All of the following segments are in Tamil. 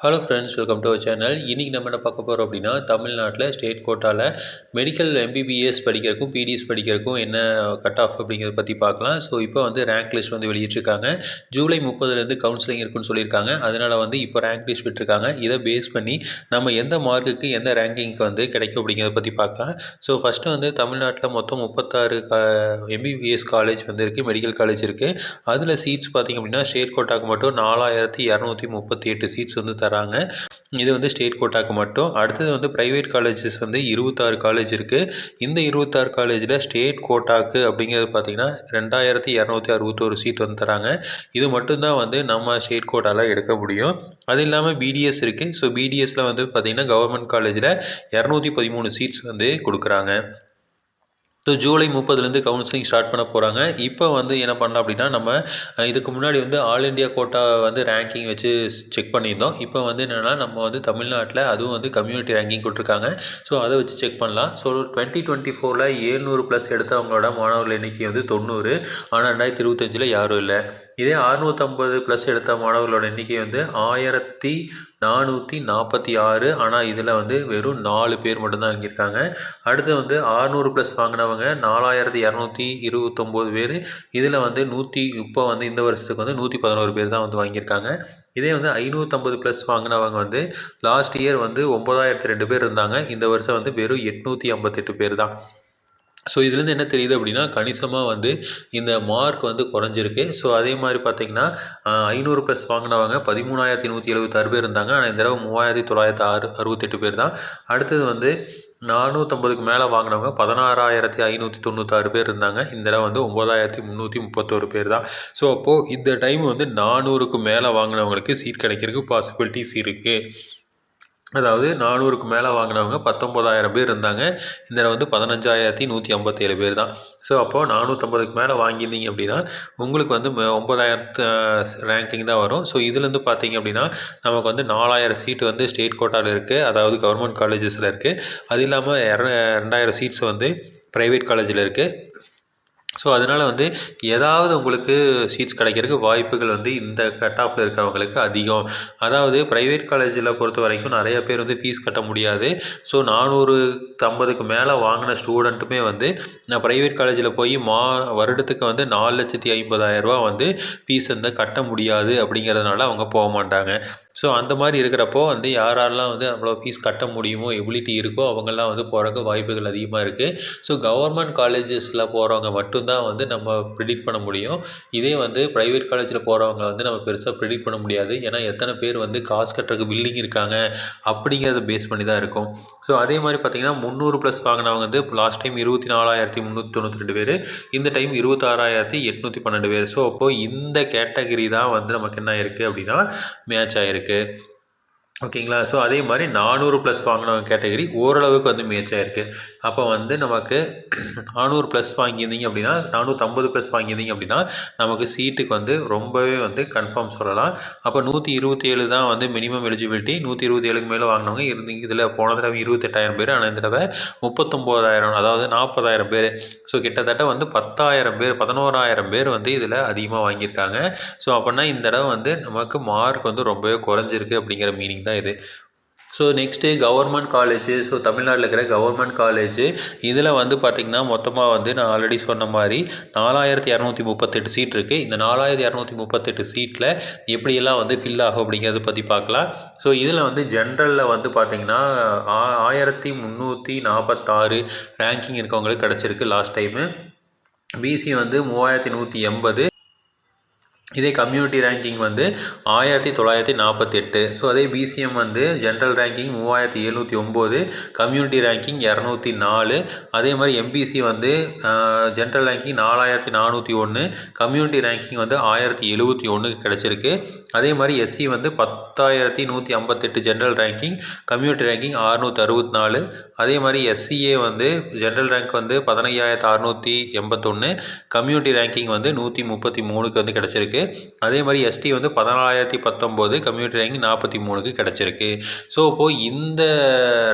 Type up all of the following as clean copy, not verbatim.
Hello friends, welcome to our channel. இன்றைக்கி நம்ம என்ன பார்க்க போகிறோம் அப்படின்னா, தமிழ்நாட்டில் ஸ்டேட் கோட்டாவில் மெடிக்கல் எம்பிபிஎஸ் படிக்கிறதுக்கும் பிடிஎஸ் படிக்கிறதுக்கும் என்ன கட் ஆஃப் அப்படிங்கிறத பற்றி பார்க்கலாம். ஸோ இப்போ வந்து ரேங்க் லிஸ்ட் வந்து வெளியிட்டிருக்காங்க. ஜூலை 30 கவுன்சிலிங் இருக்குன்னு சொல்லியிருக்காங்க. அதனால் வந்து இப்போ ரேங்க் லிஸ்ட் விட்டுருக்காங்க. இதை பேஸ் பண்ணி நம்ம எந்த மார்க்குக்கு எந்த ரேங்கிங்க்கு வந்து கிடைக்கும் அப்படிங்கிறத பற்றி பார்க்கலாம். ஸோ ஃபஸ்ட்டு வந்து தமிழ்நாட்டில் மொத்தம் 36 எம்பிபிஎஸ் காலேஜ் வந்து இருக்குது, மெடிக்கல் காலேஜ் இருக்குது. அதில் சீட்ஸ் பார்த்திங்க அப்படின்னா ஸ்டேட் கோட்டாக்கு மட்டும் 4238 சீட்ஸ் வந்து தராங்க. இது வந்து ஸ்டேட் கோட்டாக்கு மட்டும். அடுத்தது வந்து ப்ரைவேட் காலேஜஸ் வந்து 26 காலேஜ் இருக்குது. இந்த 26 காலேஜில் ஸ்டேட் கோட்டாக்கு அப்படிங்கிறது பார்த்திங்கன்னா 2261 சீட் வந்து தராங்க. இது மட்டும்தான் வந்து நம்ம ஸ்டேட் கோட்டாவில் எடுக்க முடியும். அது இல்லாமல் பிடிஎஸ் இருக்குது. ஸோ பிடிஎஸில் வந்து பார்த்திங்கன்னா கவர்மெண்ட் காலேஜில் 213 சீட்ஸ் வந்து கொடுக்குறாங்க. ஸோ ஜூலை 30 கவுன்சிலிங் ஸ்டார்ட் பண்ண போகிறாங்க. இப்போ வந்து என்ன பண்ணலாம் அப்படின்னா, நம்ம இதுக்கு முன்னாடி வந்து ஆல் இண்டியா கோட்டா வந்து ரேங்கிங் வச்சு செக் பண்ணியிருந்தோம். இப்போ வந்து என்னென்னா, நம்ம வந்து தமிழ்நாட்டில் அதுவும் வந்து கம்யூனிட்டி ரேங்கிங் கொடுத்துருக்காங்க. ஸோ அதை வச்சு செக் பண்ணலாம். ஸோ 2024 700+ எடுத்தவங்களோட மாணவர்கள் எண்ணிக்கை வந்து 90. ஆனால் 2025 யாரும் இல்லை. இதே 650+ எடுத்த மாணவர்களோட எண்ணிக்கை வந்து 1446. ஆனால் இதில் வந்து வெறும் 4 பேர் மட்டும்தான் வாங்கியிருக்காங்க. அடுத்து வந்து 600+ வாங்கினவங்க 4229 பேர். இதில் வந்து இப்போ வந்து இந்த வருஷத்துக்கு வந்து 111 பேர் தான் வந்து வாங்கியிருக்காங்க. இதே வந்து 550+ வாங்கினவங்க வந்து லாஸ்ட் இயர் வந்து 9002 பேர் இருந்தாங்க. இந்த வருஷம் வந்து வெறும் 858 பேர் தான். ஸோ இதுலேருந்து என்ன தெரியுது அப்படின்னா, கணிசமாக வந்து இந்த மார்க் வந்து குறைஞ்சிருக்கு. ஸோ அதே மாதிரி பார்த்திங்கன்னா 500+ வாங்கினவங்க 13176 பேர் இருந்தாங்க. ஆனால் இந்த தடவை 3968 பேர் தான். அடுத்தது வந்து 450க்கு மேலே வாங்கினவங்க 16596 பேர் இருந்தாங்க. இந்த தடவை வந்து 9331 பேர் தான். ஸோ அப்போது இந்த டைம் வந்து 400க்கு மேலே வாங்கினவங்களுக்கு சீட் கிடைக்கிறதுக்கு பாசிபிலிட்டிஸ் இருக்குது. அதாவது 400க்கு மேலே வாங்கினவங்க 19000 பேர் இருந்தாங்க. இந்த வந்து 15157 பேர் தான். ஸோ அப்போது 450க்கு மேலே வாங்கியிருந்தீங்க அப்படின்னா உங்களுக்கு வந்து 9000 ரேங்கிங் தான் வரும். ஸோ இதுலேருந்து பார்த்தீங்க அப்படின்னா நமக்கு வந்து 4000 சீட்டு வந்து ஸ்டேட் கோட்டாவில் இருக்குது, அதாவது கவர்மெண்ட் காலேஜஸில் இருக்குது. அது இல்லாமல் 2000 சீட்ஸ் வந்து ப்ரைவேட் காலேஜில் இருக்குது. ஸோ அதனால் வந்து ஏதாவது உங்களுக்கு சீட்ஸ் கிடைக்கிறதுக்கு வாய்ப்புகள் வந்து இந்த கட் ஆஃபில் இருக்கிறவங்களுக்கு அதிகம். அதாவது ப்ரைவேட் காலேஜில் பொறுத்த வரைக்கும் நிறைய பேர் வந்து ஃபீஸ் கட்ட முடியாது. ஸோ 450க்கு மேலே வாங்கின ஸ்டூடெண்ட்டுமே வந்து நான் ப்ரைவேட் காலேஜில் போய் வருடத்துக்கு வந்து 4,50,000 ரூபா வந்து ஃபீஸ் வந்து கட்ட முடியாது அப்படிங்கிறதுனால அவங்க போக மாட்டாங்க. ஸோ அந்த மாதிரி இருக்கிறப்போ வந்து யாரெல்லாம் வந்து அவ்வளோ ஃபீஸ் கட்ட முடியுமோ, எபிலிட்டி இருக்கோ அவங்கெல்லாம் வந்து போகிறக்கு வாய்ப்புகள் அதிகமாக இருக்குது. ஸோ கவர்மெண்ட் காலேஜஸில் போகிறவங்க மட்டும்தான் வந்து நம்ம ப்ரிடிக்ட் பண்ண முடியும். இதே வந்து ப்ரைவேட் காலேஜில் போகிறவங்க வந்து நம்ம பெருசாக ப்ரிடிக்ட் பண்ண முடியாது. ஏன்னா எத்தனை பேர் வந்து காசு கட்டுறதுக்கு பில்லிங் இருக்காங்க அப்படிங்கிறத பேஸ் பண்ணி தான் இருக்கும். ஸோ அதே மாதிரி பார்த்திங்கன்னா 300+ வாங்கினவங்க வந்து லாஸ்ட் டைம் 24,392 பேர், இந்த டைம் 26,812 பேர். ஸோ அப்போது இந்த கேட்டகரி தான் வந்து நமக்கு என்ன இருக்குது அப்படின்னா மேட்ச் ஆகிருக்கு. ஓகேங்களா. ஸோ அதே மாதிரி 400+ வாங்கினவங்க கேட்டகரி ஓரளவுக்கு வந்து மேட்ச் ஆகிருக்கு. அப்போ வந்து நமக்கு 400+ வாங்கியிருந்தீங்க அப்படின்னா 450+ வாங்கியிருந்தீங்க அப்படின்னா நமக்கு சீட்டுக்கு வந்து ரொம்பவே வந்து கன்ஃபார்ம் சொல்லலாம். அப்போ 127 தான் வந்து மினிமம் எலிஜிபிலிட்டி. 127க்கு மேலே வாங்கினவங்க இருந்தீங்க. இதில் போன தடவை 28,000 பேர், ஆனால் இந்த தடவை 39,000, அதாவது 40,000 பேர். ஸோ கிட்டத்தட்ட வந்து 10,000 பேர் 11,000 பேர் வந்து இதில் அதிகமாக வாங்கியிருக்காங்க. ஸோ அப்படின்னா இந்த தடவை வந்து நமக்கு மார்க் வந்து ரொம்பவே குறைஞ்சிருக்கு அப்படிங்கிற மீனிங் தான் இது. So next government college. So தமிழ்நாட்டில் இருக்கிற கவர்மெண்ட் காலேஜு இதில் வந்து பார்த்திங்கன்னா மொத்தமாக வந்து நான் ஆல்ரெடி சொன்ன மாதிரி 4238 சீட் இருக்குது. இந்த 4238 சீட்டில் எப்படியெல்லாம் வந்து ஃபில் ஆகும் அப்படிங்கிறத பற்றி பார்க்கலாம். ஸோ இதில் வந்து ஜென்ரலில் வந்து பார்த்திங்கன்னா 1346 ரேங்கிங் இருக்கவங்களுக்கு கிடச்சிருக்கு லாஸ்ட் டைமு. பிசி வந்து 3180. இதே கம்யூனிட்டி ரேங்கிங் வந்து 1948. ஸோ அதே பிசிஎம் வந்து ஜென்ரல் ரேங்கிங் 3709, கம்யூனிட்டி ரேங்கிங் 204. அதே மாதிரி எம்பிசி வந்து ஜென்ரல் ரேங்கிங் 4401, கம்யூனிட்டி ரேங்கிங் வந்து 1071 கிடச்சிருக்கு. அதே மாதிரி எஸ்சி வந்து 10,158 ஜென்ரல் ரேங்கிங், கம்யூனிட்டி ரேங்கிங் 664. அதே மாதிரி எஸ்சிஏ வந்து ஜென்ரல் ரேங்க் வந்து 15,681, கம்யூனிட்டி ரேங்கிங் வந்து 133க்கு வந்து கிடச்சிருக்கு. அதே மாதிரி எஸ்டி வந்து 14,019, கம்யூனிட்டி ரேங்கிங் 43க்கு கிடச்சிருக்கு. ஸோ இப்போது இந்த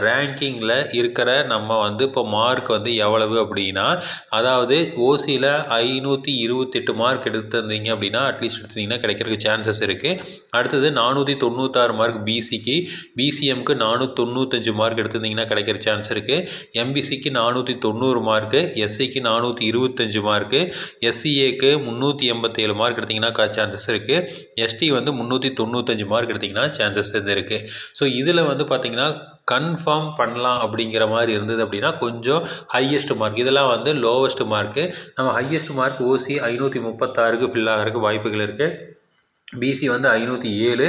ரேங்கிங்கில் இருக்கிற நம்ம வந்து இப்போ மார்க் வந்து எவ்வளவு அப்படின்னா, அதாவது ஓசியில் 528 மார்க் எடுத்திருந்தீங்க அப்படின்னா அட்லீஸ்ட் எடுத்திங்கன்னா கிடைக்கிறதுக்கு சான்சஸ் இருக்குது. அடுத்தது 496 மார்க் பிசிக்கு, பிசிஎம்க்கு 495 மார்க் எடுத்திருந்தீங்கன்னா கிடைக்கிற சான்ஸ் இருக்குது. எம்பிசிக்கு 490 மார்க்கு, எஸ்சிக்கு 425 மார்க்கு, எஸ்சிஏக்கு 387 மார்க் எடுத்திங்கன்னா சான்சஸ் இருக்குது. எஸ்டி வந்து 395 மார்க் எடுத்திங்கன்னா சான்சஸ் இருக்குது. ஸோ இதில் வந்து பார்த்திங்கன்னா கன்ஃபார்ம் பண்ணலாம் அப்படிங்கிற மாதிரி இருந்தது அப்படின்னா கொஞ்சம் ஹையஸ்ட் மார்க், இதெல்லாம் வந்து லோவஸ்ட் மார்க்கு. நம்ம ஹையஸ்ட் மார்க் ஓசி 536க்கு ஃபில் ஆகிறதுக்கு வாய்ப்புகள் இருக்குது. பிசி வந்து 507,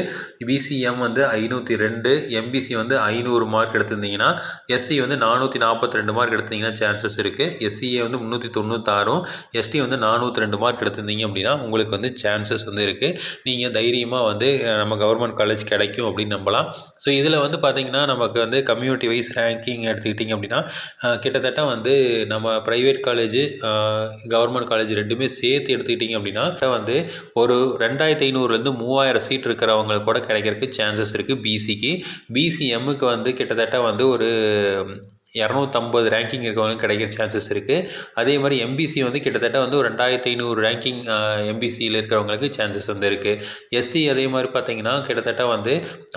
பிசிஎம் வந்து 502, எம்பிசி வந்து 500 மார்க் எடுத்திருந்தீங்கன்னா, எஸ்சி வந்து 442 மார்க் எடுத்திருந்தீங்கன்னா சான்சஸ் இருக்குது. எஸ்சிஏ வந்து 396, எஸ்டி வந்து 402 மார்க் எடுத்திருந்தீங்க அப்படின்னா உங்களுக்கு வந்து சான்சஸ் வந்து இருக்குது. நீங்கள் தைரியமாக வந்து நம்ம கவர்மெண்ட் காலேஜ் கிடைக்கும் அப்படின்னு நம்பலாம். ஸோ இதில் வந்து பார்த்திங்கன்னா நமக்கு வந்து கம்யூனிட்டி வைஸ் ரேங்கிங் எடுத்துக்கிட்டிங்க அப்படின்னா கிட்டத்தட்ட வந்து நம்ம ப்ரைவேட் காலேஜ் கவர்மெண்ட் காலேஜ் ரெண்டுமே சேர்த்து எடுத்துக்கிட்டிங்க அப்படின்னா வந்து ஒரு 2500 3000 சீட் இருக்கிறவங்களுக்கு கூட கிடைக்கிறதுக்கு சான்சஸ் இருக்குது பிசிக்கு. பிசிஎம்முக்கு வந்து கிட்டத்தட்ட வந்து ஒரு 250 ரேங்கிங் இருக்கிறவங்களுக்கு கிடைக்கிற சான்சஸ் இருக்குது. அதே மாதிரி எம்பிசி வந்து கிட்டத்தட்ட வந்து ஒரு 2500 ரேங்கிங் எம்பிசியில் இருக்கிறவங்களுக்கு சான்சஸ் வந்து இருக்குது. எஸ்சி அதே மாதிரி பார்த்திங்கன்னா கிட்டத்தட்ட வந்து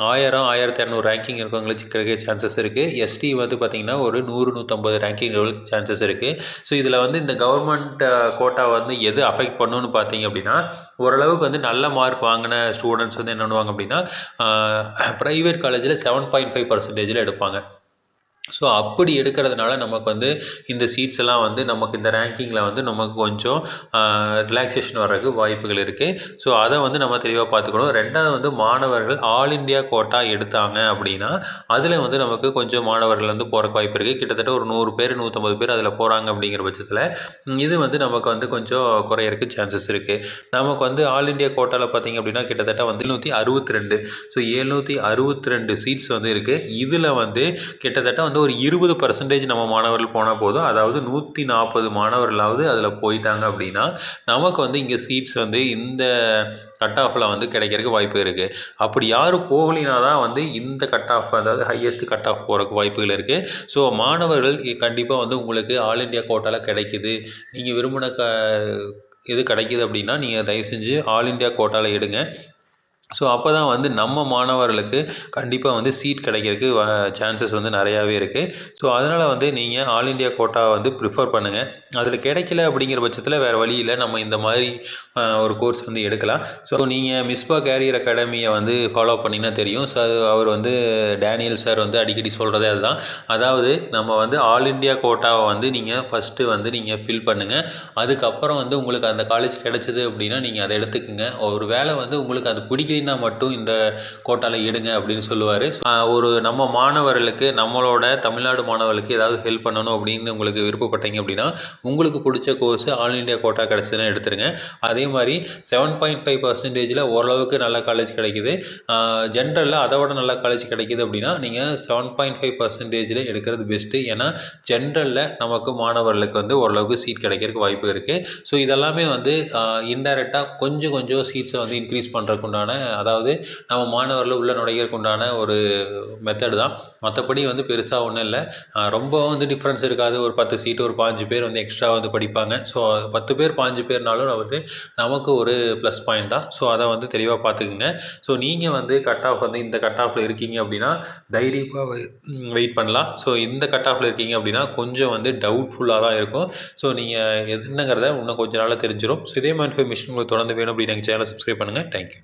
1200 ரேங்கிங் இருக்கிறவங்களுக்கு கிடைக்க சான்சஸ் இருக்குது. எஸ்டி வந்து பார்த்திங்கன்னா ஒரு 100-150 ரேங்கிங் சான்சஸ் இருக்குது. ஸோ இதில் வந்து இந்த கவர்மெண்ட் கோட்டா வந்து எது அஃபெக்ட் பண்ணுன்னு பார்த்தீங்க அப்படின்னா, ஓரளவுக்கு வந்து நல்ல மார்க் வாங்கின ஸ்டூடெண்ட்ஸ் வந்து என்ன பண்ணுவாங்க அப்படின்னா ப்ரைவேட் காலேஜில் 7.5% எடுப்பாங்க. ஸோ அப்படி எடுக்கிறதுனால நமக்கு வந்து இந்த சீட்ஸ் எல்லாம் வந்து நமக்கு இந்த ரேங்கிங்கில் வந்து நமக்கு கொஞ்சம் ரிலாக்ஸேஷன் வர்றதுக்கு வாய்ப்புகள் இருக்குது. ஸோ அதை வந்து நம்ம தெளிவாக பார்த்துக்கணும். ரெண்டாவது வந்து மாணவர்கள் ஆல் இண்டியா கோட்டா எடுத்தாங்க அப்படின்னா அதில் வந்து நமக்கு கொஞ்சம் மாணவர்கள் வந்து போகிறக்கு வாய்ப்பு இருக்குது. கிட்டத்தட்ட ஒரு 100 பேர் 150 பேர் அதில் போகிறாங்க அப்படிங்கிற பட்சத்தில் இது வந்து நமக்கு வந்து கொஞ்சம் குறையறதுக்கு சான்சஸ் இருக்குது. நமக்கு வந்து ஆல் இண்டியா கோட்டாவில் பார்த்திங்க அப்படின்னா கிட்டத்தட்ட வந்து 762, ஸோ 762 சீட்ஸ் வந்து இருக்குது. இதில் வந்து கிட்டத்தட்ட வந்து ஒரு 20% நம்ம மாணவர்கள் போனால் போதும். அதாவது 140 மாணவர்களாவது அதில் போயிட்டாங்க அப்படின்னா நமக்கு வந்து இங்கே சீட்ஸ் வந்து இந்த கட் ஆஃபில் வந்து கிடைக்கிறதுக்கு வாய்ப்பு இருக்குது. அப்படி யாரும் போகலினா தான் வந்து இந்த கட் ஆஃப், அதாவது ஹையஸ்ட் கட் ஆஃப் போகிறதுக்கு வாய்ப்புகள் இருக்குது. ஸோ மாணவர்கள் கண்டிப்பாக வந்து உங்களுக்கு ஆல் இண்டியா கோட்டாவில் கிடைக்குது, நீங்கள் விரும்பின இது கிடைக்கிது அப்படின்னா நீங்கள் தயவு செஞ்சு ஆல் இண்டியா கோட்டாவில் எடுங்க. ஸோ அப்போ தான் வந்து நம்ம மாணவர்களுக்கு கண்டிப்பாக வந்து சீட் கிடைக்கிறதுக்கு சான்சஸ் வந்து நிறையாவே இருக்குது. ஸோ அதனால் வந்து நீங்கள் ஆல் இண்டியா கோட்டாவை வந்து ப்ரிஃபர் பண்ணுங்கள். அதில் கிடைக்கல அப்படிங்கிற பட்சத்தில் வேறு வழி இல்லை, நம்ம இந்த மாதிரி ஒரு கோர்ஸ் வந்து எடுக்கலாம். ஸோ நீங்கள் மிஸ்பா கேரியர் அகாடமியை வந்து ஃபாலோ பண்ணிங்கன்னா தெரியும். ஸோ அவர் வந்து டேனியல் சார் வந்து அடிக்கடி சொல்கிறதே அதுதான். அதாவது நம்ம வந்து ஆல் இண்டியா கோட்டாவை வந்து நீங்கள் ஃபஸ்ட்டு வந்து நீங்கள் ஃபில் பண்ணுங்கள். அதுக்கப்புறம் வந்து உங்களுக்கு அந்த காலேஜ் கிடைச்சிது அப்படின்னா நீங்கள் அதை எடுத்துக்கோங்க. ஒரு வேளை வந்து உங்களுக்கு அது பிடிக்கல மட்டும் இந்த கோட்டாவில் எடுங்க அப்படின்னு சொல்லுவார். ஒரு நம்ம மாணவர்களுக்கு, நம்மளோட தமிழ்நாடு மாணவர்களுக்கு ஏதாவது ஹெல்ப் பண்ணணும் அப்படின்னு உங்களுக்கு விருப்பப்பட்டீங்க அப்படின்னா உங்களுக்கு பிடிச்ச கோர்ஸ் ஆல் இண்டியா கோட்டா கிடச்சதுன்னா எடுத்துருங்க. அதே மாதிரி 7.5%ல் ஓரளவுக்கு நல்ல காலேஜ் கிடைக்குது, ஜென்ரலில் அதை விட நல்ல காலேஜ் கிடைக்குது அப்படின்னா நீங்கள் 7.5%ல் எடுக்கிறது பெஸ்ட்டு. ஏன்னா ஜென்ரலில் நமக்கு மாணவர்களுக்கு வந்து ஓரளவுக்கு சீட் கிடைக்கிறதுக்கு வாய்ப்பு இருக்குது. ஸோ இதெல்லாமே வந்து இன்டைரக்டாக கொஞ்சம் கொஞ்சம் சீட்ஸை வந்து இன்க்ரீஸ் பண்ணுறதுக்கு உண்டான, அதாவது நம்ம மாணவர்கள் உள்ள நுழைகிறதுக்கு உண்டான ஒரு மெத்தட் தான். மற்றபடி வந்து பெருசாக ஒன்றும் இல்லை, ரொம்ப வந்து டிஃப்ரென்ஸ் இருக்காது. ஒரு 10 சீட்டு ஒரு 5 பேர் வந்து எக்ஸ்ட்ரா வந்து படிப்பாங்க. ஸோ 10 பேர் 5 பேர்னாலும் வந்து நமக்கு ஒரு ப்ளஸ் பாயிண்ட் தான். ஸோ அதை வந்து தெளிவாக பார்த்துக்குங்க. ஸோ நீங்கள் வந்து கட் ஆஃப் வந்து இந்த கட் ஆஃபில் இருக்கீங்க அப்படின்னா தைரியமாக வெயிட் பண்ணலாம். ஸோ இந்த கட் ஆஃபில் இருக்கீங்க அப்படின்னா கொஞ்சம் வந்து டவுட்ஃபுல்லாக தான் இருக்கும். ஸோ நீங்கள் என்னங்கிறத இன்னும் கொஞ்சம் நாளில் தெரிஞ்சிடும். ஸோ இதே மாதிரி இன்ஃபர்மேஷன் உங்களுக்கு தொடர்ந்து வேணும் அப்படின்னு எங்கள் சேனலை சப்ஸ்கிரைப் பண்ணுங்கள். தேங்க்யூ.